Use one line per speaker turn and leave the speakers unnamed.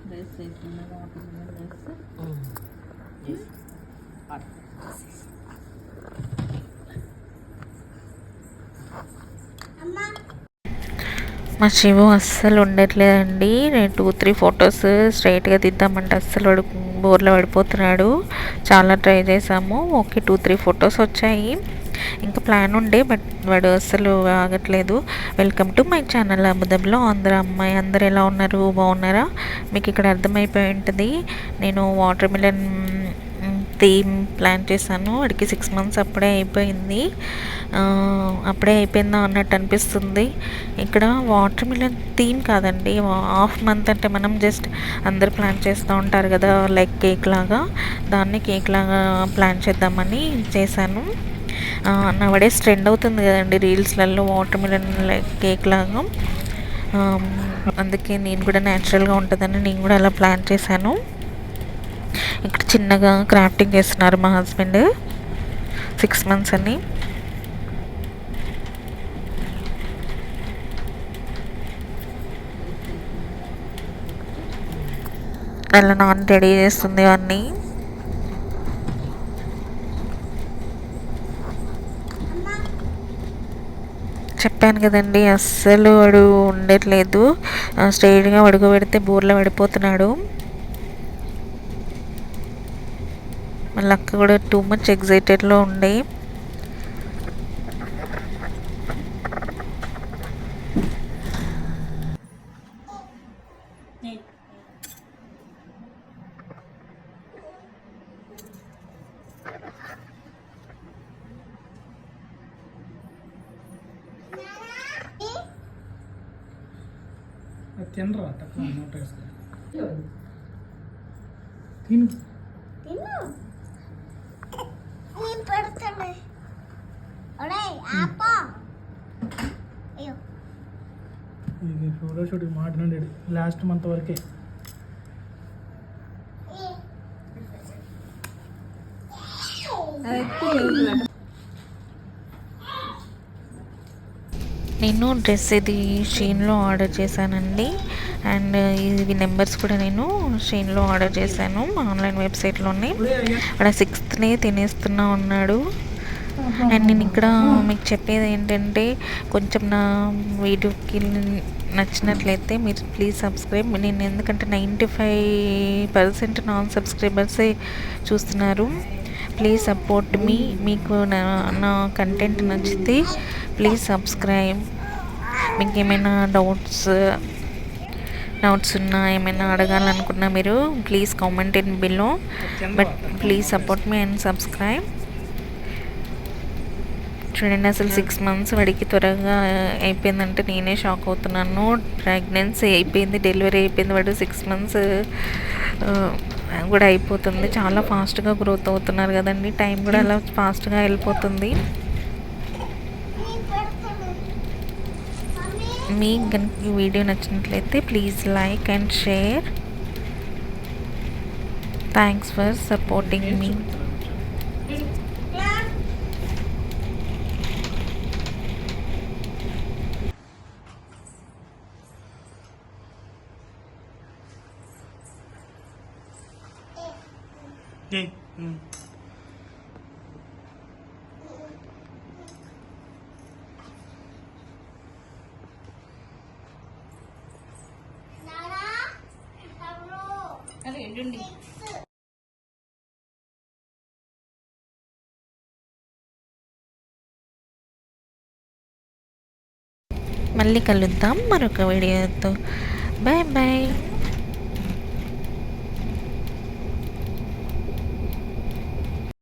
Dress వేసుకున్న water dress మా శివు అస్సలు ఉండట్లేదండి. నేను 2-3 ఫొటోస్ స్ట్రైట్గా తీద్దామంటే అస్సలు బోర్లో పడిపోతున్నాడు. చాలా ట్రై చేసాము. ఓకే 2-3 ఫొటోస్ వచ్చాయి. ఇంకా ప్లాన్ ఉండే బట్ వాడు అస్సలు ఆగట్లేదు. వెల్కమ్ టు మై ఛానల్ అబుదాబిలో ఆంధ్ర అమ్మాయి. అందరు ఎలా ఉన్నారు, బాగున్నారా? మీకు ఇక్కడ అర్థమైపోయి ఉంటుంది. నేను వాటర్ మిలన్ థీమ్ ప్లాన్ చేశాను. వాడికి 6 మంత్స్ అప్పుడే అయిపోయింది. అప్పుడే అయిపోయిందా అన్నట్టు అనిపిస్తుంది. ఇక్కడ వాటర్ మిలన్ థీమ్ కాదండి, హాఫ్ మంత్ అంటే మనం జస్ట్ అందరు ప్లాన్ చేస్తూ ఉంటారు కదా, లైక్ కేక్ లాగా. దాన్ని కేక్ లాగా ప్లాన్ చేద్దామని చేశాను. నవడేస్ ట్రెండ్ అవుతుంది కదండి రీల్స్లలో వాటర్ మిలన్ లైక్ కేక్ లాగా. అందుకే నేను కూడా న్యాచురల్గా ఉంటుందని నేను కూడా అలా ప్లాన్ చేశాను. ఇక్కడ చిన్నగా క్రాఫ్టింగ్ చేస్తున్నారు మా హస్బెండ్. 6 మంత్స్ అని. అలా నాన్న రెడీ చేస్తుంది అన్నీ. చెప్పాను కదండి అస్సలు వాడు ఉండట్లేదు. స్ట్రైట్గా పడుకోబెడితే బోర్లో పడిపోతున్నాడు. మళ్ళీ అక్క కూడా టూ మచ్ ఎగ్జైటెడ్లో ఉండే.
తినరా తక్కువ నోట్ వేసుకో. తిను ఇది ఫోటో షూట్ మాట్లాడాడు లాస్ట్ మంత్ వరకే.
నేను డ్రెస్ ఇది షీన్లో ఆర్డర్ చేశానండి. అండ్ ఇవి నెంబర్స్ కూడా నేను షీన్లో ఆర్డర్ చేశాను, ఆన్లైన్ వెబ్సైట్లోనే. అక్కడ 6th తినేస్తున్నా ఉన్నాడు. అండ్ నేను ఇక్కడ మీకు చెప్పేది ఏంటంటే, కొంచెం నా వీడియోకి నచ్చినట్లయితే మీరు ప్లీజ్ సబ్స్క్రైబ్. నేను ఎందుకంటే 95% నాన్ సబ్స్క్రైబర్సే చూస్తున్నారు. ప్లీజ్ సపోర్ట్ మీ. మీకు నా కంటెంట్ నచ్చితే ప్లీజ్ సబ్స్క్రైబ్. మీకు ఏమైనా డౌట్స్ ఉన్నా, ఏమైనా అడగాలనుకున్నా మీరు please comment in below. But please support me and subscribe. చూడండి అసలు 6 మంత్స్ వాడికి త్వరగా అయిపోయిందంటే నేనే షాక్ అవుతున్నాను. ప్రెగ్నెన్సీ అయిపోయింది, డెలివరీ అయిపోయింది, వాడు 6 మంత్స్ కూడా అయిపోతుంది. చాలా ఫాస్ట్గా గ్రోత్ అవుతున్నారు కదండి. టైం కూడా అలా ఫాస్ట్గా వెళ్ళిపోతుంది. మీకు కనుక ఈ వీడియో నచ్చినట్లయితే please like and share. Thanks for supporting మీ. మళ్ళీ కలుద్దాం మరొక వీడియోతో. Bye bye.